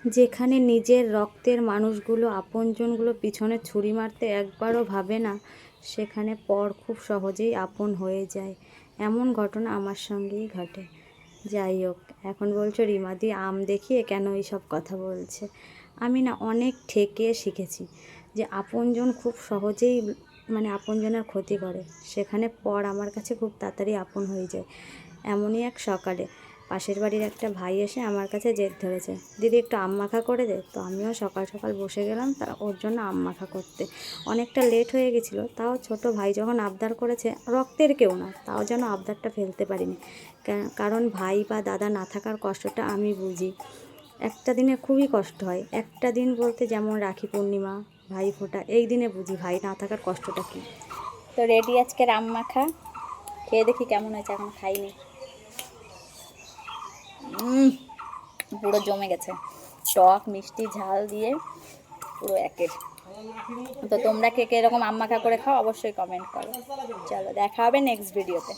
যেখানে নিজের রক্তের মানুষগুলো, আপনজনগুলো পিছনে ছুরি মারতে একবারও ভাবে না, সেখানে পর খুব সহজেই আপন হয়ে যায়। এমন ঘটনা আমার সঙ্গেই ঘটে। যাই হোক, এখন বলছো রিমাদি আম দেখিয়ে কেন এইসব কথা বলছে। আমি না অনেক ঠেকে শিখেছি যে আপনজন খুব সহজেই আপনজনের ক্ষতি করে, সেখানে পর আমার কাছে খুব তাড়াতাড়ি আপন হয়ে যায়। এমনই এক সকালে পাশের বাড়ির একটা ভাই এসে আমার কাছে জেদ ধরেছে, দিদি একটু আম মাখা করে দে। তো আমিও সকাল সকাল বসে গেলাম ওর জন্য আম মাখা করতে। অনেকটা লেট হয়ে গেছিলো, তাও ছোট ভাই যখন আবদার করেছে, রক্তের কেউ না, তাও যেন আবদারটা ফেলতে পারিনি। কারণ ভাই বা দাদা না থাকার কষ্টটা আমি বুঝি। একটা দিনে খুবই কষ্ট হয়। একটা দিন বলতে যেমন রাখি পূর্ণিমা, ভাইফোঁটা, এই দিনে বুঝি ভাই না থাকার কষ্টটা কী। তো রেডি আজকে আম মাখা, খেয়ে দেখি কেমন হয়েছে, এখন খাইনি। পুরো জমে গেছে, টক মিষ্টি ঝাল দিয়ে পুরো একের। তো তোমরা কে কে এরকম আম মাখা করে খাও অবশ্যই কমেন্ট করো। চলো দেখা হবে নেক্সট ভিডিওতে।